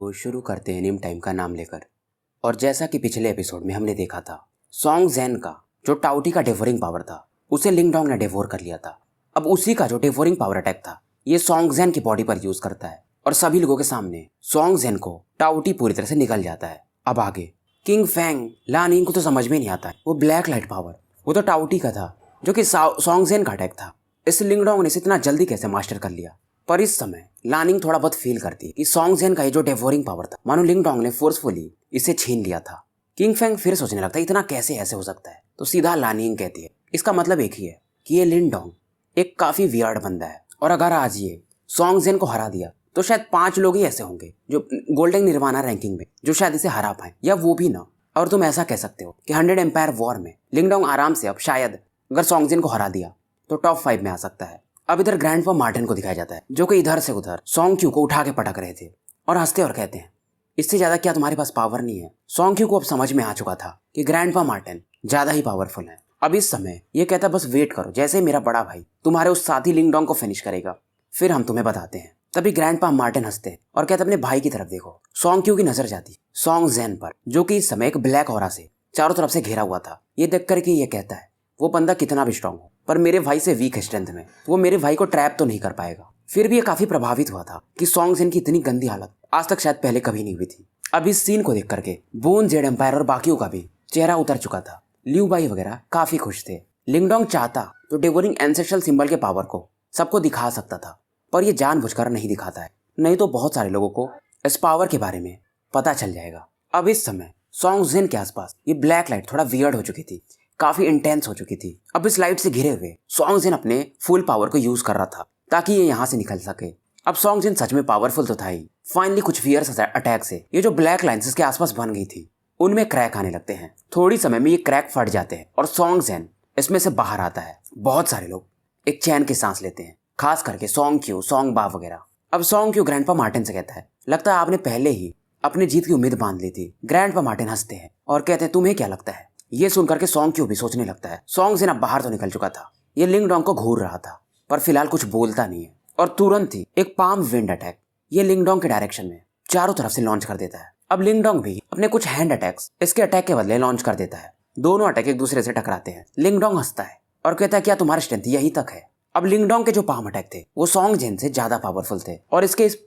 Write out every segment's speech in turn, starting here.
वो शुरू करते हैं निम टाइम का नाम लेकर। और जैसा कि पिछले एपिसोड में हमने देखा था, सॉन्ग जेन का जो टाउटी का डेवोरिंग पावर था उसे लिंगडोंग ने डेवोर कर लिया था। अब उसी का जो डेवोरिंग पावर अटैक था ये सॉन्ग जेन की बॉडी पर यूज करता है और सभी लोगों के सामने सॉन्ग जेन को टाउटी पूरी तरह से निकल जाता है। अब आगे किंग फैंग लानिंग को तो समझ में नहीं आता है, वो ब्लैक लाइट पावर वो तो टाउटी का था जो कि सॉन्ग जेन का अटैक था। इस लिंगडोंग ने इसे इतना जल्दी कैसे मास्टर कर लिया। पर इस समय लानिंग थोड़ा बहुत फील करती है कि सॉन्ग जेन का ये जो डेवोरिंग पावर था मानो लिंगडोंग ने फोर्सफुली इसे छीन लिया था। किंग फैंग फिर सोचने लगता है इतना कैसे ऐसे हो सकता है, तो सीधा लानिंग कहती है इसका मतलब एक ही है कि ये लिंगडोंग एक काफी वियर्ड बंदा है और अगर आज ये सॉन्ग जेन को हरा दिया तो शायद 5 लोग ही ऐसे होंगे जो गोल्डन निर्वाणा रैंकिंग में जो शायद इसे हरा पाए, या वो भी ना। और तुम ऐसा कह सकते हो कि 100 एम्पायर वॉर में लिंगडोंग आराम से अब शायद अगर सॉन्ग जेन को हरा दिया तो टॉप 5 में आ सकता है। अब इधर ग्रैंडपा मार्टिन को दिखाया जाता है जो कि इधर से उधर सॉन्ग क्यू को उठा के पटक रहे थे और हंसते और कहते हैं इससे ज्यादा क्या तुम्हारे पास पावर नहीं है। सॉन्ग क्यू को अब समझ में आ चुका था कि ग्रैंडपा मार्टिन ज्यादा ही पावरफुल है। अब इस समय ये कहता बस वेट करो, जैसे मेरा बड़ा भाई तुम्हारे उस साथी लिंगडोंग को फिनिश करेगा फिर हम तुम्हें बताते हैं। तभी ग्रैंडपा मार्टिन हंसते हैं और कहते अपने भाई की तरफ देखो। सॉन्ग क्यू की नजर जाती सॉन्ग जेन पर जो कि इस समय एक ब्लैक ऑरा से चारों तरफ से घेरा हुआ था। ये देख करके ये कहता है वो बंदा कितना भी स्ट्रांग हो पर मेरे भाई से वीक है स्ट्रेंथ में, वो मेरे भाई को ट्रैप तो नहीं कर पाएगा। फिर भी ये काफी प्रभावित हुआ था कि सॉन्ग जेन की इतनी गंदी हालत आज तक शायद पहले कभी नहीं हुई थी। अब इस सीन को देख करके बोन जेड एम्पायर और बाकियों का भी चेहरा उतर चुका था। ल्यू बाई वगैरह काफी खुश थे। लिंगडोंग चाहता तो डेवोरिंग एंसेस्ट्रल सिंबल के पावर को सबको दिखा सकता था पर यह जानबूझकर नहीं दिखाता है, नहीं तो बहुत सारे लोगों को इस पावर के बारे में पता चल जाएगा। अब इस समय सॉन्ग जेन के आसपास ये ब्लैक लाइट थोड़ा वियर्ड हो चुकी थी, काफी इंटेंस हो चुकी थी। अब इस लाइट से घिरे हुए सॉन्ग जेन अपने फुल पावर को यूज कर रहा था ताकि ये यहाँ से निकल सके। अब सॉन्ग जेन सच में पावरफुल तो था ही। फाइनली कुछ फियर्स अटैक से ये जो ब्लैक लाइन्स इसके आसपास बन गई थी उनमें क्रैक आने लगते हैं। थोड़ी समय में ये क्रैक फट जाते हैं और सॉन्ग जेन इसमें से बाहर आता है। बहुत सारे लोग एक चैन की सांस लेते हैं, खास करके सॉन्ग क्यू, सॉन्ग बा वगैरह। अब सॉन्ग क्यू ग्रैंडपा मार्टिन से कहता है लगता है आपने पहले ही अपनी जीत की उम्मीद बांध ली थी। ग्रैंडपा मार्टिन हंसते हैं और कहते हैं तुम्हें क्या लगता है। ये सुनकर के सॉन्ग क्यू भी सोचने लगता है सॉन्ग जेन अब बाहर तो निकल चुका था, ये लिंगडोंग को घूर रहा था पर फिलहाल कुछ बोलता नहीं है। और तुरंत ही एक पाम विंड अटैक ये लिंगडोंग के डायरेक्शन में चारों तरफ से लॉन्च कर देता है। अब लिंगडोंग भी अपने कुछ हैंड अटैक्स इसके अटैक के बदले लॉन्च कर देता है। दोनों अटैक एक दूसरे से टकराते हैं। लिंगडोंग हंसता है और कहता है क्या तुम्हारी स्ट्रेंथ यही तक है। अब लिंगडोंग के जो पाम अटैक थे वो सॉन्ग जेन से ज्यादा पावरफुल थे और इसके इस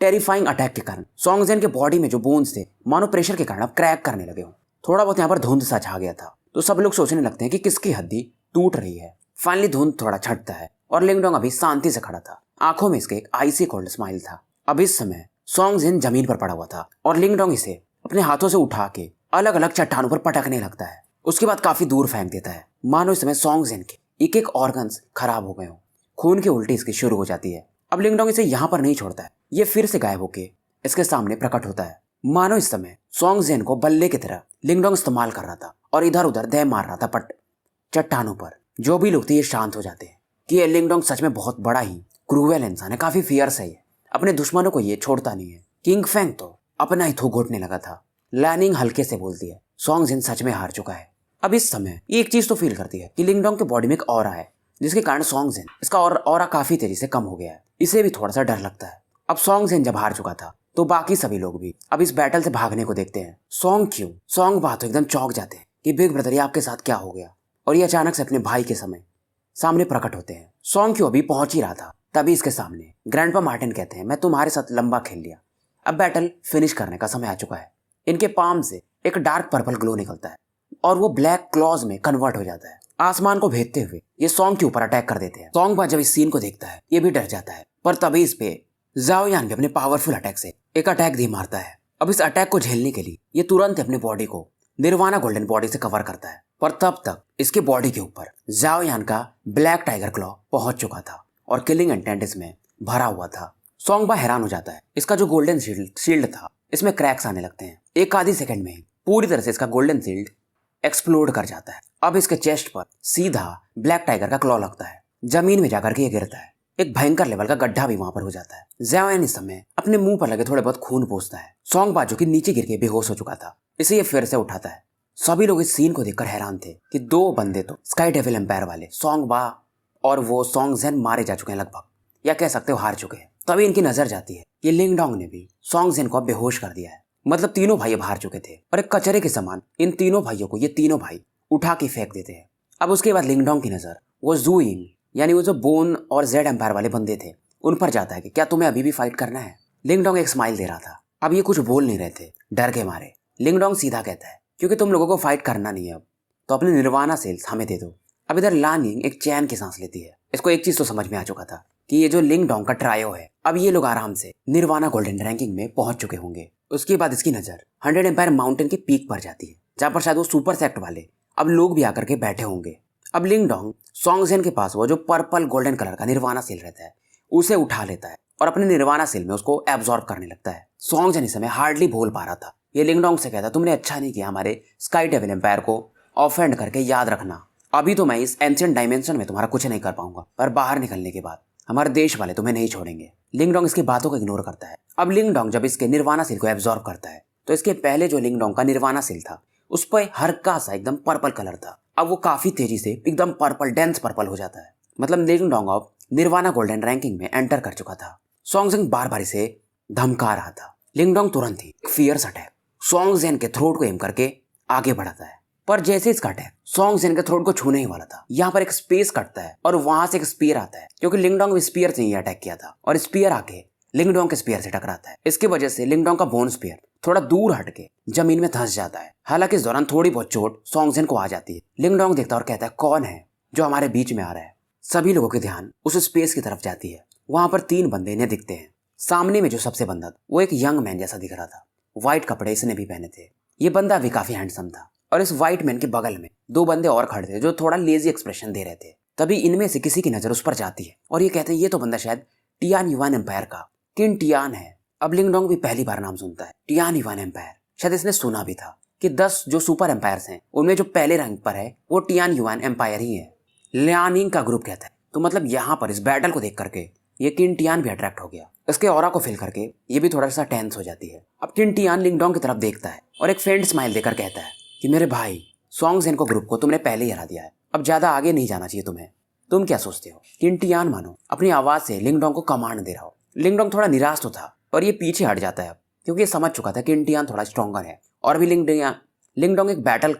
टेरिफाइंग अटैक के कारण सॉन्ग जेन के बॉडी में जो बोन्स थे मानो प्रेशर के कारण अब क्रैक करने लगे हो। थोड़ा बहुत यहाँ पर धुंध सा छा गया था तो सब लोग सोचने लगते हैं कि किसकी हड्डी टूट रही है। फाइनली धुंध थोड़ा छटता है और लिंगडोंग अभी शांति से खड़ा था, आंखों में इसके एक आइसी कोल्ड स्माइल था। अब इस समय सॉन्ग जेन जमीन पर पड़ा हुआ था और लिंगडोंग इसे अपने हाथों से उठा के अलग अलग चट्टानों पर पटकने लगता है। उसके बाद काफी दूर फेंक देता है मानो इस समय सॉन्ग जेन के एक एक ऑर्गन्स खराब हो गए हो, खून की उल्टी इसकी शुरू हो जाती है। अब लिंगडोंग इसे यहाँ पर नहीं छोड़ता है, ये फिर से गायब होके इसके सामने प्रकट होता है मानो इस समय सॉन्ग जेन को बल्ले की तरह लिंगडोंग इस्तेमाल कर रहा था और इधर उधर दे मार रहा था चट्टानों पर। जो भी लोग थे ये शांत हो जाते हैं कि ये लिंगडोंग सच में बहुत बड़ा ही क्रूएल इंसान है, काफी फियर्स है ये, अपने दुश्मनों को ये छोड़ता नहीं है। किंग फैंग तो अपना ही थूक घोटने लगा था। लैनिंग हल्के से बोलती है सॉन्ग जेन सच में हार चुका है। अब इस समय ये एक चीज तो फील करती है कि लिंगडोंग के बॉडी में एक ऑरा है जिसके कारण सॉन्ग जेन इसका ऑरा काफी तेजी से कम हो गया है। इसे भी थोड़ा सा डर लगता है। अब सॉन्ग जेन जब हार चुका था तो बाकी सभी लोग भी अब इस बैटल से भागने को देखते हैं। सॉन्ग क्यू, सॉन्ग बा तो एकदम चौंक जाते हैं कि बिग ब्रदर ये आपके साथ क्या हो गया, और ये अचानक से अपने भाई के सामने प्रकट होते हैं। सॉन्ग क्यू अभी पहुंच ही रहा था तभी इसके सामने ग्रैंडपा मार्टिन कहते हैं मैं तुम्हारे साथ लंबा खेल लिया, अब बैटल फिनिश करने का समय आ चुका है। इनके पाम से एक डार्क पर्पल ग्लो निकलता है और वो ब्लैक क्लॉज में कन्वर्ट हो जाता है। आसमान को भेदते हुए ये सॉन्ग के ऊपर अटैक कर देते हैं। सॉन्ग बा जब इस सीन को देखता है ये भी डर जाता है पर तभी इस पे ज़ाओ यान भी अपने पावरफुल अटैक से एक अटैक दी मारता है। अब इस अटैक को झेलने के लिए ये तुरंत अपने बॉडी को निर्वाणा गोल्डन बॉडी से कवर करता है पर तब तक इसके बॉडी के ऊपर ज़ाओ यान का ब्लैक टाइगर क्लॉ पहुंच चुका था और किलिंग इंटेंट इसमें भरा हुआ था। सॉन्ग बा हैरान हो जाता है, इसका जो गोल्डन शील्ड था इसमें क्रैक्स आने लगते हैं। एक आधी सेकंड में ही पूरी तरह से इसका गोल्डन शील्ड एक्सप्लोड कर जाता है। अब इसके चेस्ट पर सीधा ब्लैक टाइगर का क्लॉ लगता है, जमीन में जाकर के ये गिरता है। एक भयंकर लेवल का गड्ढा भी वहां पर हो जाता है। ज़ाओ यान इस समय अपने मुंह पर लगे थोड़े बहुत खून पोंछता है। सॉन्ग बा जो कि नीचे गिर के बेहोश हो चुका था इसे ये फिर से उठाता है। सभी लोग इस सीन को देखकर हैरान थे कि दो बंदे तो स्काई डेविल एम्पायर वाले सॉन्ग बा और वो सॉन्ग जेन मारे जा चुके हैं लगभग, या कह सकते हो हार चुके हैं। तभी इनकी नजर जाती है कि लिंगडोंग ने भी सॉन्ग जेन को अब बेहोश कर दिया है। मतलब तीनों भाई अब हार चुके थे और एक कचरे के समान इन तीनों भाइयों को ये तीनों भाई उठा के फेंक देते हैं। अब उसके बाद लिंगडोंग की नजर वो जूइंग यानी वो जो बोन और जेड एम्पायर वाले बंदे थे उन पर जाता है कि क्या तुम्हें अभी भी फाइट करना है। लिंगडोंग एक स्माइल दे रहा था। अब ये कुछ बोल नहीं रहे थे डर के मारे। लिंगडोंग सीधा कहता है क्योंकि तुम लोगों को फाइट करना नहीं है अब तो अपने निर्वाणा सेल्स हमें दे दो। अब इधर लानिंग एक चैन की सांस लेती है। इसको एक चीज तो समझ में आ चुका था कि ये जो लिंगडोंग का ट्रायो है अब ये लोग आराम से निर्वाणा गोल्डन रैंकिंग में पहुंच चुके होंगे। उसके बाद इसकी नजर 100 एम्पायर माउंटेन के पीक पर जाती है जहां पर शायद वो सुपर सेक्ट वाले अब लोग भी आकर के बैठे होंगे। अब लिंगडोंग सॉन्ग जेन के पास वो जो पर्पल गोल्डन कलर का निर्वाणा सील रहता है उसे उठा लेता है और अपने निर्वाणा सील में उसको एब्जॉर्ब करने लगता है। सॉन्ग जेन इस समय हार्डली बोल पा रहा था। ये लिंगडोंग से कहता तुमने अच्छा नहीं किया हमारे स्काई डेविल एम्पायर को ऑफेंड करके। याद रखना अभी तो मैं इस एंशिएंट डायमेंशन में तुम्हारा कुछ नहीं कर पाऊंगा पर बाहर निकलने के बाद हमारे देश वाले तुम्हें नहीं छोड़ेंगे। लिंगडोंग इसकी बातों को इग्नोर करता है। अब लिंगडोंग जब इसके निर्वाणा सील को एब्जॉर्ब करता है तो इसके पहले जो लिंगडोंग का निर्वाणा सील था उस पर हल्का सा एकदम पर्पल कलर था। अब वो काफी तेजी से एकदम पर्पल डेंस पर्पल हो जाता है। मतलब लिंगडोंग अब निर्वाणा गोल्डन रैंकिंग में एंटर कर चुका था। सॉन्ग जेन बार बार इसे धमका रहा था। लिंगडोंग तुरंत ही फियर्स अटैक सॉन्ग जेन के थ्रोट को एम करके आगे बढ़ाता है पर जैसे इसका अटैक सॉन्ग जेन के थ्रोट को छूने ही वाला था यहाँ पर एक स्पेस कटता है और वहां से एक स्पीयर आता है क्योंकि लिंगडोंग स्पीयर से ही अटैक किया था और स्पीयर आके लिंगडोंग के स्पीयर से टकराता है। इसकी वजह से लिंगडोंग का बोन स्पीयर थोड़ा दूर हटके जमीन में धंस जाता है। हालांकि इस दौरान थोड़ी बहुत चोट सॉन्ग जेन को आ जाती है। लिंगडोंग देखता है और कहता है कौन है जो हमारे बीच में आ रहा है। सभी लोगों की ध्यान उस स्पेस की तरफ जाती है। वहां पर 3 बंदे इन्हें दिखते हैं। सामने में जो सबसे बंदा वो एक यंग मैन जैसा दिख रहा था। व्हाइट कपड़े इसने भी पहने थे। ये बंदा भी काफी हैंडसम था और इस व्हाइट मैन के बगल में 2 बंदे और खड़े थे जो थोड़ा लेजी एक्सप्रेशन दे रहे थे। तभी इनमें से किसी की नजर उस पर जाती है और ये कहते हैं ये तो बंदा शायद टियान युवान एम्पायर का किन टियान है। अब लिंगडोंग भी पहली बार नाम सुनता है टियान युवान एम्पायर। शायद इसने सुना भी था कि 10 जो सुपर एम्पायर्स हैं उनमें जो पहले रैंक पर है वो टियान युवान एम्पायर ही है। लियानिंग का ग्रुप कहता है तो मतलब यहाँ पर इस बैटल को देख करके ये किन टियान भी अट्रैक्ट हो गया। इसके ऑरा को फील करके ये भी थोड़ा सा टेंस हो जाती है। अब किन टियान लिंगडोंग की तरफ देखता है और एक फेंट स्माइल देकर कहता है कि मेरे भाई सॉन्ग जेन को ग्रुप को तुमने पहले ही हरा दिया है। अब ज्यादा आगे नहीं जाना चाहिए तुम्हें। तुम क्या सोचते हो। किन टियान मानो अपनी आवाज से लिंगडोंग को कमांड दे रहा हो। लिंगडोंग थोड़ा निराश तो था पर ये पीछे हट जाता है अब क्योंकि ये समझ चुका था कि किन टियान थोड़ा स्ट्रॉन्गर है और भी लिंगडोंग एक बैटल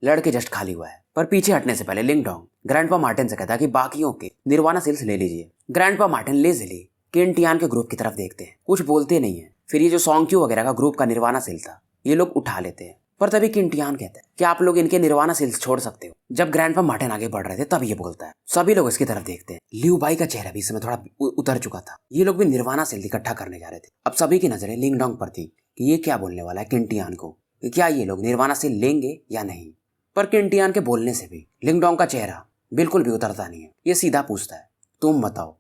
लड़के जस्ट खाली हुआ है। पर पीछे हटने से पहले लिंगडोंग ग्रैंडपा मार्टिन से कहता है कि बाकियों के निर्वाणा सील्स ले लीजिए। ग्रैंडपा मार्टिन लेजिली किन टियान के ग्रुप की तरफ देखते हैं कुछ बोलते नहीं है। फिर ये जो सॉन्ग्क्यू वगैरह का ग्रुप का निर्वाणा सील था ये लोग उठा लेते हैं। पर तभी किन टियान कहते हैं कि आप लोग इनके निर्वाणा सील्स छोड़ सकते हो। जब ग्रैंडपा मार्टिन आगे बढ़ रहे थे तब ये बोलता है। सभी लोग इसकी तरफ देखते हैं। लियू बाई का चेहरा भी इसमें थोड़ा उतर चुका था। ये लोग भी निर्वाणा सील इकट्ठा करने जा रहे थे। अब सभी की नजरें लिंगडोंग पर थी कि ये क्या बोलने वाला है किन टियान को कि क्या ये लोग निर्वाणा सील लेंगे या नहीं। पर किन टियान के बोलने से भी लिंगडोंग का चेहरा बिल्कुल भी उतरता नहीं है। ये सीधा पूछता है तुम बताओ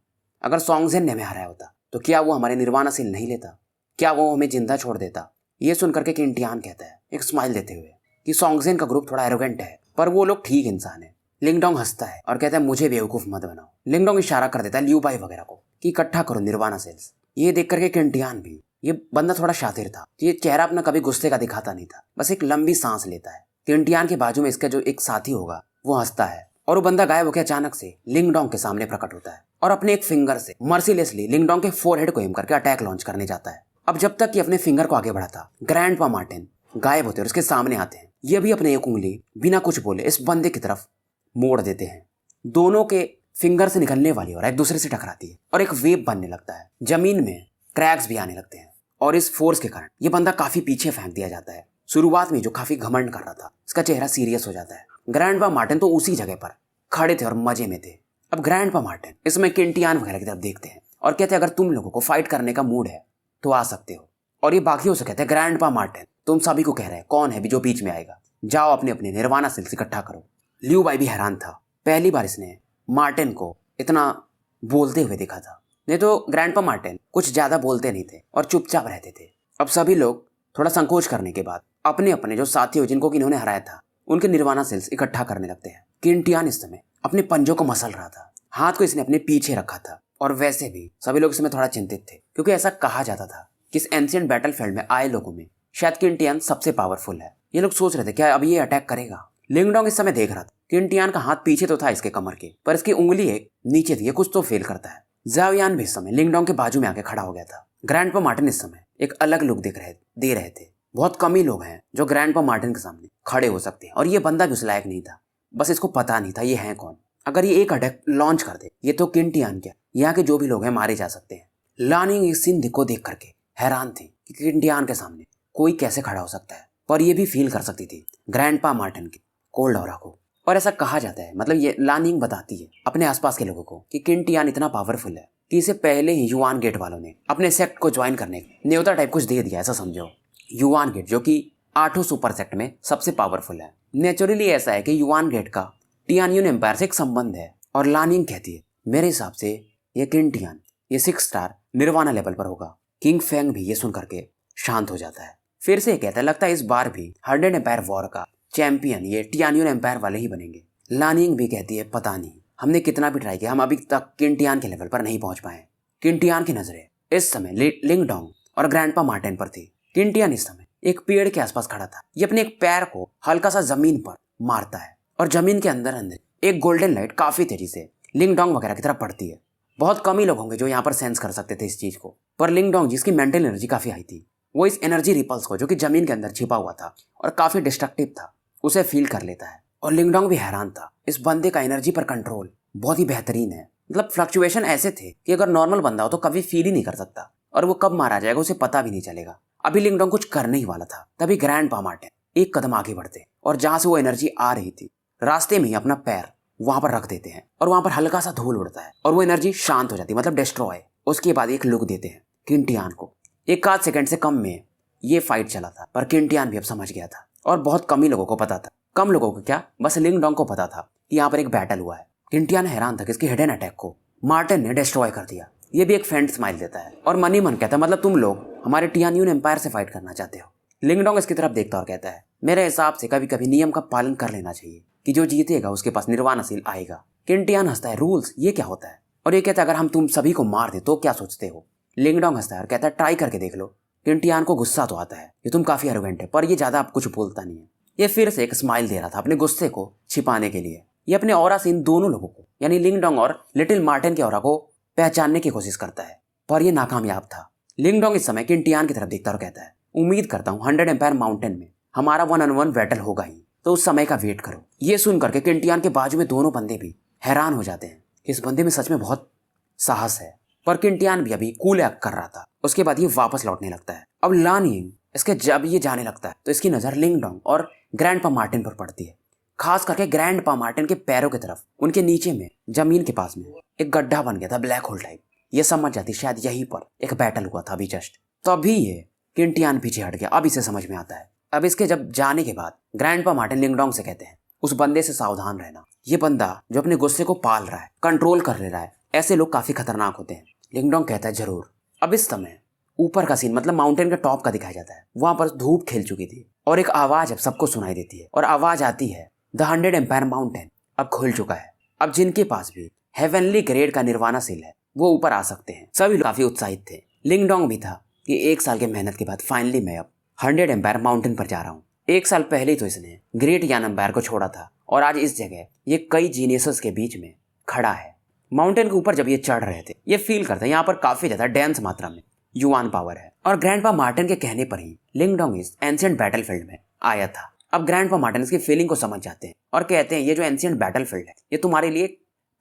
अगर सॉन्ग जेन ने हमें हराया होता तो क्या वो हमारे निर्वाणा सील नहीं लेता। क्या वो हमें जिंदा छोड़ देता। ये सुनकर के किन टियान कहता है एक स्माइल देते हुए कि सॉन्ग जेन का ग्रुप थोड़ा एरोगेंट है पर वो लोग ठीक इंसान है। लिंगडोंग हंसता है और कहता है मुझे बेवकूफ मत बनाओ। लिंगडोंग इशारा कर देता है लियू बाई वगैरह को कि इकट्ठा करो निर्वाणा सेल्स। ये देख करके किन टियान भी ये बंदा थोड़ा शातिर था। ये चेहरा अपना कभी गुस्से का दिखाता नहीं था बस एक लंबी सांस लेता है। किन टियान के बाजू में इसका जो एक साथी होगा वो हंसता है और वो बंदा गायब होकर अचानक से लिंगडोंग के सामने प्रकट होता है और अपने एक फिंगर से मर्सीलेसली लिंगडोंग के फोरहेड को एम करके अटैक लॉन्च करने जाता है। अब जब तक ये अपने फिंगर को आगे बढ़ा था ग्रैंडपा मार्टिन गायब होते और उसके सामने आते हैं। ये भी अपने एक उंगली बिना कुछ बोले इस बंदे की तरफ मोड़ देते हैं। दोनों के फिंगर से निकलने वाली और एक दूसरे से टकराती है और एक वेव बनने लगता है। जमीन में क्रैक्स भी आने लगते हैं और इस फोर्स के कारण ये बंदा काफी पीछे फेंक दिया जाता है। शुरुआत में जो काफी घमंड कर रहा था इसका चेहरा सीरियस हो जाता है। ग्रैंडपा मार्टिन तो उसी जगह पर खड़े थे और मजे में थे। अब ग्रैंडपा मार्टिन इसमें किन टियान वगैरह की तरफ देखते हैं और कहते हैं अगर तुम लोगों को फाइट करने का मूड है तो आ सकते हो। और ये बाकियों से कहते हैं ग्रैंडपा मार्टिन तुम सभी को कह रहे हैं कौन है भी जो बीच में आएगा। जाओ अपने अपने निर्वाणा सील्स इकट्ठा करो। लियू बाई भी हैरान था। पहली बार इसने मार्टिन को इतना बोलते हुए देखा था। नहीं तो ग्रैंडपा मार्टिन कुछ ज्यादा बोलते नहीं थे और चुपचाप रहते थे। अब सभी लोग थोड़ा संकोच करने के बाद अपने अपने जो साथी हो जिनको इन्होंने हराया था उनके निर्वाणा सेल्स इकट्ठा करने लगते हैं। किन टियान इस समय अपने पंजों को मसल रहा था। हाथ को इसने अपने पीछे रखा था और वैसे भी सभी लोग इसमें थोड़ा चिंतित थे क्योंकि ऐसा कहा जाता था कि इस एंशिएंट बैटलफील्ड में आए लोगों में शायद किन टियान सबसे पावरफुल है। ये लोग सोच रहे थे क्या अब ये अटैक करेगा। लिंगडोंग इस समय देख रहा था किन टियान का हाथ पीछे तो था इसके कमर के पर इसकी उंगली एक नीचे थी। ये कुछ तो फेल करता है। ज़ाओ यान भी इस समय लिंगडोंग के बाजू में आके खड़ा हो गया था ग्रैंडपा मार्टिन इस समय एक अलग लुक दे रहे थे। बहुत कम ही लोग हैं जो ग्रैंडपा मार्टिन के सामने खड़े हो सकते हैं और ये बंदा भी उस लायक नहीं था। बस इसको पता नहीं था ये है कौन। अगर ये एक अटैक लॉन्च कर दे ये तो किंटियान क्या यहाँ के जो भी लोग हैं मारे जा सकते हैं। लानिंग इस सीन को देख करके हैरान थी कि किंटियान के सामने कोई कैसे खड़ा हो सकता है, पर ये भी फील कर सकती थी ग्रैंडपा मार्टिन के कोल्ड ऑरा को। और ऐसा कहा जाता है, मतलब ये लानिंग बताती है अपने आसपास के लोगों को कि किंटियान इतना पावरफुल है कि इसे पहले ही युआन गेट वालों ने अपने सेक्ट को ज्वाइन करने न्योता टाइप कुछ दे दिया। ऐसा समझो युआन गेट जो कि 8 सुपर सेक्ट में सबसे पावरफुल है। नेचुरली ऐसा है कि युआन गेट का टियानयून एम्पायर से एक संबंध है। और लानिंग कहती है मेरे हिसाब से ये किंटियान ये 6 स्टार निर्वाणा लेवल पर होगा। किंग फेंग भी ये सुन करके शांत हो जाता है। फिर से कहता है लगता है इस बार भी 100 एम्पायर वॉर का चैंपियन ये टियानयून एम्पायर वाले ही बनेंगे। लानिंग भी कहती है पता नहीं हमने कितना भी ट्राई किया हम अभी तक किंटियान के लेवल पर नहीं पहुंच पाए। किंटियान की नजरें इस समय लिंगडोंग और ग्रैंडपा मार्टिन पर थी। किंटियान इस समय एक पेड़ के आसपास खड़ा था। ये अपने एक पैर को हल्का सा जमीन पर मारता है और जमीन के अंदर अंदर एक गोल्डन लाइट काफी तेजी से लिंगडोंग वगैरह की तरफ पड़ती है। बहुत कम ही लोग होंगे जो यहाँ पर सेंस कर सकते थे इस चीज को, पर लिंगडोंग जिसकी मेंटल एनर्जी काफी हाई थी वो इस एनर्जी रिपल्स को जो कि जमीन के अंदर छिपा हुआ था और काफी डिस्ट्रक्टिव था उसे फील कर लेता है। और लिंगडोंग भी हैरान था इस बंदे का एनर्जी पर कंट्रोल बहुत ही बेहतरीन है। मतलब फ्लक्चुएशन ऐसे थे कि अगर नॉर्मल बंदा हो तो कभी फील ही नहीं कर सकता और वो कब मारा जाएगा उसे पता भी नहीं चलेगा। अभी लिंगडोंग कुछ करने ही वाला था तभी ग्रैंडपा मार्टिन एक कदम आगे बढ़ते और जहां से वो एनर्जी आ रही थी रास्ते में ही अपना पैर वहां पर रख देते हैं और वहां पर हल्का सा धूल उड़ता है और वो एनर्जी शांत हो जाती है, मतलब डिस्ट्रॉय। उसके बाद एक लुक देते हैं किंटियान को। एक आध सेकंड से कम में ये फाइट चला था पर किंटियान भी अब समझ गया था और बहुत कम ही लोगों को पता था। कम लोगों को क्या, बस लिंगडोंग को पता था कि यहाँ पर एक बैटल हुआ है। किंटियान हैरान था कि इसके हिडन अटैक को मार्टिन ने डिस्ट्रॉय कर दिया। ये भी एक फेंट स्माइल देता है और मन ही मन कहता है मतलब तुम लोग हमारे टियानयून एम्पायर से फाइट करना चाहते हो। लिंगडोंग इसकी तरफ देखता और कहता है मेरे हिसाब से कभी कभी नियम का पालन कर लेना चाहिए कि जो जीतेगा उसके पास निर्वाण हासिल आएगा। किंटियान हंसता है रूल्स ये क्या होता है और ये कहता है अगर हम तुम सभी को मार दे तो क्या सोचते हो। लिंगडोंग हंसता है और कहता है ट्राई करके देख लो। किंटियान को गुस्सा तो आता है कि तुम काफी एरोगेंट है, पर ये ज्यादा कुछ बोलता नहीं है। ये फिर से एक स्माइल दे रहा था अपने गुस्से को छिपाने के लिए। ये अपने ऑरा से इन दोनों लोगों को यानी लिंगडोंग और लिटिल मार्टिन के ऑरा को पहचानने की कोशिश करता है पर यह नाकामयाब था। लिंगडोंग इस समय किंटियान की तरफ देखता और कहता है उम्मीद करता हूँ 100 एम्पायर माउंटेन में हमारा 1-on-1 बैटल होगा ही, तो उस समय का वेट करो। ये सुन करके किंटियान के बाजू में दोनों बंदे भी हैरान हो जाते हैं कि इस बंदे में सच में बहुत साहस है, पर किंटियान भी अभी कूल एक्ट कर रहा था। उसके बाद ये वापस लौटने लगता है। अब लानिंग इसके जब ये जाने लगता है तो इसकी नजर लिंगडोंग और ग्रैंडपा मार्टिन पर पड़ती है, खास करके ग्रैंडपा मार्टिन के पैरों की तरफ। उनके नीचे में जमीन के पास में एक गड्ढा बन गया था ब्लैक होल टाइप। ये समझ जाती शायद यहीं पर एक बैटल हुआ था अभी जस्ट। तभी ये किंटियान पीछे हट गया। अब इसे समझ में आता है। अब इसके जब जाने के बाद ग्रैंडपा मार्टिन लिंगडोंग से कहते हैं उस बंदे से सावधान रहना। ये बंदा जो अपने गुस्से को पाल रहा है, कंट्रोल कर ले रहा है, ऐसे लोग काफी खतरनाक होते हैं। लिंगडोंग कहता है जरूर। अब इस समय ऊपर का सीन मतलब माउंटेन के टॉप का दिखाया जाता है। वहां पर धूप खिल चुकी थी और एक आवाज अब सबको सुनाई देती है और आवाज आती है द 100 एम्पायर माउंटेन अब खुल चुका है। अब जिनके पास भी हेवनली ग्रेड का निर्वाणा सील है वो ऊपर आ सकते हैं। सभी काफी उत्साहित थे। लिंगडोंग भी था कि 1 साल के मेहनत के बाद फाइनली मैं अब 100 एम्पायर माउंटेन पर जा रहा हूँ। 1 साल पहले ही तो इसने ग्रेट यान एम्पायर को छोड़ा था और आज इस जगह ये कई जीनियसेस के बीच में खड़ा है। माउंटेन के ऊपर जब ये चढ़ रहे थे ये फील करते हैं यहाँ पर काफी ज्यादा डेंस मात्रा में युआन पावर है। और ग्रैंडपा मार्टिन के कहने पर ही लिंगडोंग इस एंशिएंट बैटलफील्ड में आया था। अब ग्रैंडपा मार्टिन इसकी फीलिंग को समझ जाते हैं और कहते हैं ये जो एंशिएंट बैटलफील्ड है ये तुम्हारे लिए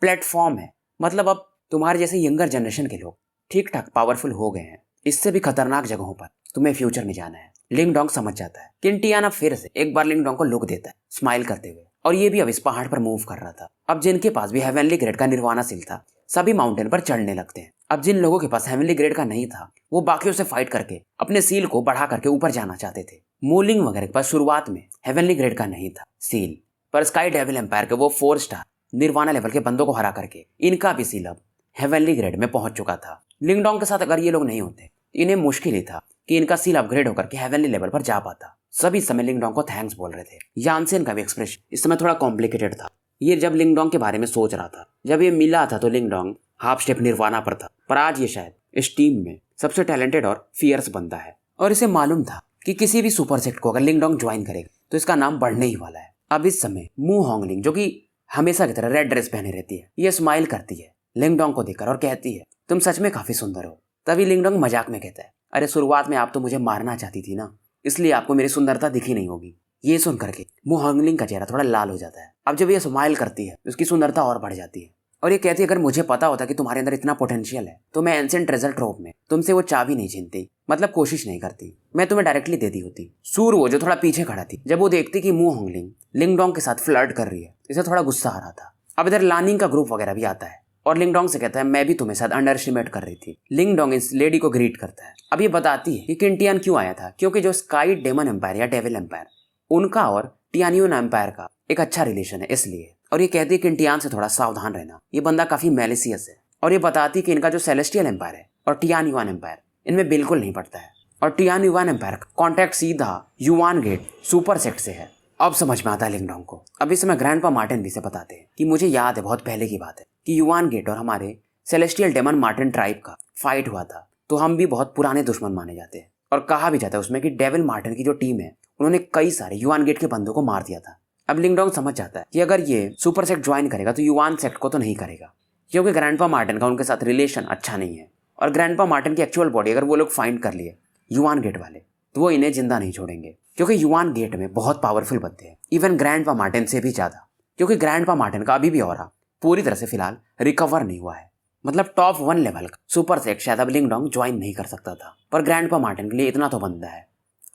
प्लेटफॉर्म है। मतलब अब तुम्हारे जैसे यंगर जनरेशन के लोग ठीक ठाक पावरफुल हो गए हैं, इससे भी खतरनाक जगहों पर तुम्हें फ्यूचर में जाना है। लिंगडोंग समझ जाता है। किंटियान फिर से एक बार लिंगडोंग को लुक देता है स्माइल करते हुए और ये भी अब इस पहाड़ पर मूव कर रहा था। अब जिनके पास भी हेवनली ग्रेड का निर्वाणा सील था सभी माउंटेन पर चढ़ने लगते हैं। अब जिन लोगों के पास हेवनली ग्रेड का नहीं था वो बाकियों से फाइट करके अपने सील को बढ़ा करके ऊपर जाना चाहते थे। मूलिंग वगैरह के पास शुरुआत में हेवनली ग्रेड का नहीं था सील, पर स्काई डेविल एम्पायर के वो 4 स्टार निर्वाणा लेवल के बंदों को हरा करके इनका भी सील अब हेवनली ग्रेड में पहुंच चुका था। लिंगडोंग के साथ अगर ये लोग नहीं होते इन्हें मुश्किल ही था कि इनका सील अपग्रेड होकर के हेवनली लेवल पर जा पाता। सभी समय लिंगडोंग को थैंक्स बोल रहे थे। यानसेन का भी एक्सप्रेशन इस समय थोड़ा कॉम्प्लिकेटेड था। ये जब लिंगडोंग के बारे में सोच रहा था, जब ये मिला था तो लिंगडोंग हाफ स्टेप निर्वाणा पर था, पर आज ये शायद इस टीम में सबसे टैलेंटेड और फियर्स बंदा है और इसे मालूम था कि किसी भी सुपर सेक्ट को अगर लिंगडोंग ज्वाइन करेगा तो इसका नाम बढ़ने ही वाला है। अब इस समय मू होंगलिंग जो कि हमेशा की तरह रेड ड्रेस पहने रहती है ये स्माइल करती है लिंगडोंग को देखकर और कहती है तुम सच में काफी सुंदर हो। तभी लिंगडोंग मजाक में कहता है, अरे शुरुआत में आप तो मुझे मारना चाहती थी ना, इसलिए आपको मेरी सुंदरता दिखी नहीं होगी। ये सुन करके मु हॉन्गलिंग का चेहरा थोड़ा लाल हो जाता है। अब जब ये स्माइल करती है उसकी सुंदरता और बढ़ जाती है और ये कहती है, अगर मुझे पता होता कि तुम्हारे अंदर इतना पोटेंशियल है तो मैं एंशिएंट ट्रेजर ट्रोव में तुमसे वो चाबी नहीं छीनती, मतलब कोशिश नहीं करती, मैं तुम्हें डायरेक्टली दे दी होती। सूर वो जो थोड़ा पीछे खड़ा थी, जब वो देखती कि मु हॉन्गलिंग लिंगडोंग के साथ फ्लर्ट कर रही है, इसे थोड़ा गुस्सा आ रहा था। अब इधर लानिंग का ग्रुप वगैरह भी आता है और लिंगडोंग से कहता है, मैं भी तुम्हें शायद अंडर एस्टिमेट कर रही थी। लिंगडोंग इस लेडी को ग्रीट करता है। अब ये बताती है कि किंटियान क्यों आया था, क्योंकि जो स्काई डेमन एम्पायर या डेविल एम्पायर, उनका और टियानियन एम्पायर का एक अच्छा रिलेशन है इसलिए। और ये कहती है किंटियान से थोड़ा सावधान रहना, ये बंदा काफी मैलिसियस है। और ये बताती कि इनका जो सेलेस्टियल एम्पायर है और टियानियन एम्पायर इनमें बिल्कुल नहीं पड़ता है और टियानियन एम्पायर का कॉन्टैक्ट सीधा युवान गेट सुपर सेक्ट से है। अब समझ में आता है लिंगडोंग को। अब इस समय ग्रैंडपा मार्टिन भी से बताते हैं कि मुझे याद है, बहुत पहले की बात है, कि युवान गेट और हमारे सेलेस्टियल डेमन मार्टिन ट्राइब का फाइट हुआ था, तो हम भी बहुत पुराने दुश्मन माने जाते हैं। और कहा भी जाता है उसमें कि डेविल मार्टिन की जो टीम है उन्होंने कई सारे युवान गेट के बंदों को मार दिया था। अब लिंगडोंग समझ जाता है कि अगर ये सुपर सेक्ट ज्वाइन करेगा तो युवान सेक्ट को तो नहीं करेगा, क्योंकि ग्रैंडपा मार्टिन का उनके साथ रिलेशन अच्छा नहीं है। और ग्रैंडपा मार्टिन की एक्चुअल बॉडी अगर वो लोग फाइंड कर लिए युवान गेट वाले, तो वो इन्हें जिंदा नहीं छोड़ेंगे, क्योंकि युवान गेट में बहुत पावरफुल बंदे हैं, इवन ग्रैंडपा मार्टिन से भी ज्यादा। क्योंकि ग्रैंडपा मार्टिन का अभी भी ऑरा पूरी तरह से फिलहाल रिकवर नहीं हुआ है, मतलब टॉप 1 लेवल का सुपर सेक्ट शायद अब लिंगडोंग ज्वाइन नहीं कर सकता था, पर ग्रैंडपा मार्टिन के लिए इतना तो बनता है।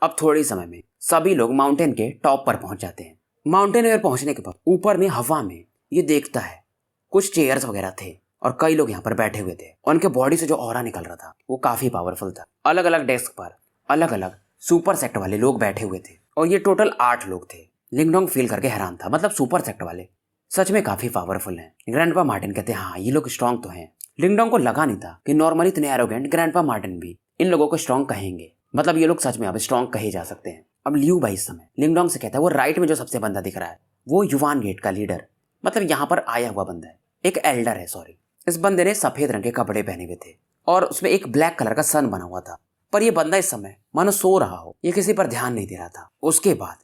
अब थोड़े समय में सभी लोग माउंटेन के टॉप पर पहुंच जाते हैं। माउंटेन पर पहुंचने के बाद ऊपर में हवा में ये देखता है कुछ चेयर्स वगैरह थे और कई लोग यहाँ पर बैठे हुए थे। उनके बॉडी से जो ऑरा निकल रहा था वो काफी पावरफुल था। अलग अलग डेस्क पर अलग अलग सुपर सेक्ट वाले लोग बैठे हुए थे और ये टोटल 8 लोग थे। लिंगडोंग फील करके हैरान था, मतलब सुपर सेक्ट वाले सच में काफी पावरफुल हैं। ग्रैंडपा मार्टिन कहते हैं, हाँ ये लोग स्ट्रॉन्ग तो हैं। लिंगडोंग को लगा नहीं था कि नॉर्मली इतने एरोगेंट ग्रैंडपा मार्टिन भी इन लोगों को स्ट्रॉन्ग कहेंगे, मतलब ये लोग सच में अब स्ट्रॉन्ग कहे जा सकते हैं। अब लियू भाई इस समय लिंगडोंग से कहता है, वो राइट में जो सबसे बंदा दिख रहा है वो युवान गेट का लीडर, मतलब यहाँ पर आया हुआ बंदा है, एक एल्डर है, सॉरी। इस बंदे ने सफेद रंग के कपड़े पहने हुए थे और उसमें एक ब्लैक कलर का सन बना हुआ था, पर यह बंदा इस समय मानो सो रहा हो, ये किसी पर ध्यान नहीं दे रहा था। उसके बाद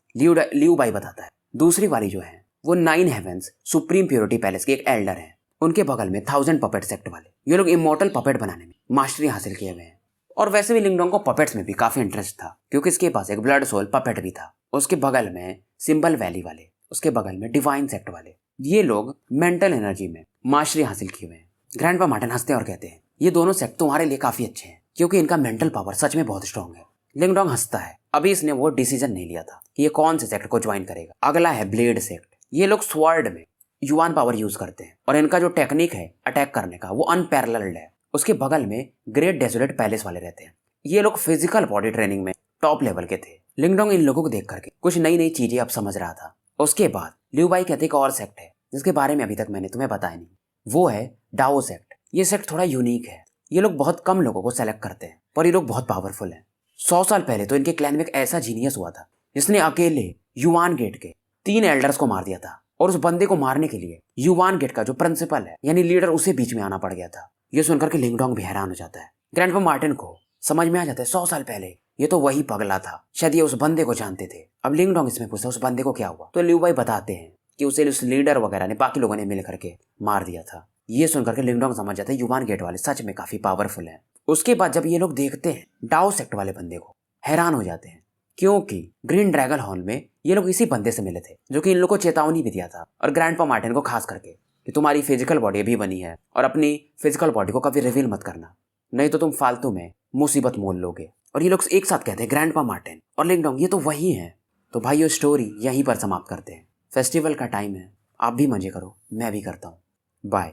लियू भाई बताता है दूसरी वाली जो है वो 9 हेवेंस सुप्रीम प्योरिटी पैलेस के एक एल्डर है। उनके बगल में 1000 पपेट सेक्ट वाले, ये लोग इमोर्टल पपेट बनाने में मास्टरी हासिल किए हुए हैं। और वैसे भी लिंगडोंग को पपेट्स में भी काफी इंटरेस्ट था, क्योंकि इसके पास एक ब्लड सोल पपेट भी था। उसके बगल में सिंबल वैली वाले, उसके बगल में डिवाइन सेक्ट वाले, ये लोग मेंटल एनर्जी में मास्टरी हासिल किए हुए हैं। ग्रैंडपा मार्टिन हंसते और कहते हैं, ये दोनों सेक्ट तुम्हारे लिए काफी अच्छे हैं, क्योंकि इनका मेंटल पावर सच में बहुत स्ट्रॉन्ग है। लिंगडोंग हंसता है। अभी इसने वो डिसीजन नहीं लिया था कि ये कौन से सेक्ट को ज्वाइन करेगा। अगला है ब्लेड सेक्ट। ये लोग स्वॉर्ड में युवान पावर यूज करते हैं और इनका जो टेक्निक है अटैक करने का वो अनपैरेलल्ड है। उसके बगल में ग्रेट डेजोलेट पैलेस वाले रहते हैं। ये लोग फिजिकल बॉडी ट्रेनिंग में टॉप लेवल के थे। लिंगडोंग इन लोगों को देख करके कुछ नई नई चीजें अब समझ रहा था। उसके बाद लियू भाई कहते एक और सेक्ट है जिसके बारे में अभी तक मैंने तुम्हें बताया नहीं, वो है डाओ सेक्ट। ये सेक्ट थोड़ा यूनिक है। ये लोग बहुत कम लोगों को सेलेक्ट करते हैं, पर ये लोग बहुत पावरफुल हैं। 100 साल पहले तो इनके क्लैन में एक ऐसा जीनियस हुआ था जिसने अकेले युवान गेट के 3 एल्डर्स को मार दिया था, और उस बंदे को मारने के लिए युवान गेट का जो प्रिंसिपल है यानी लीडर, उसे बीच में आना पड़ गया था। ये सुनकर के लिंगडोंग भी हैरान हो जाता है। ग्रैंडपा मार्टिन को समझ में आ जाता है 100 साल पहले ये तो वही पगला था, शायद ये उस बंदे को जानते थे। अब लिंगडोंग इसमें पूछता उस बंदे को क्या हुआ, तो लियू भाई बताते हैं कि उसे उस लीडर वगैरह ने बाकी लोगों ने मिल करके मार दिया था। ये सुनकर के लिंगडोंग समझ जाता है युवान गेट वाले सच में काफी पावरफुल हैं। उसके बाद जब ये लोग देखते हैं डाओ सेक्ट वाले बंदे को, हैरान हो जाते हैं, क्योंकि ग्रीन ड्रैगन हॉल में ये लोग इसी बंदे से मिले थे जो कि इन लोगों को चेतावनी भी दिया था, और ग्रैंडपा मार्टिन को खास करके कि तुम्हारी फिजिकल बॉडी भी बनी है और अपनी फिजिकल बॉडी को कभी रिवील मत करना, नहीं तो तुम फालतू में मुसीबत मोल लोगे। और ये लोग एक साथ कहते हैं ग्रैंडपा मार्टिन और लिंगडोंग ये तो वही है। तो भाई ये स्टोरी यहीं पर समाप्त करते हैं। फेस्टिवल का टाइम है, आप भी मजे करो, मैं भी करता हूँ। बाय।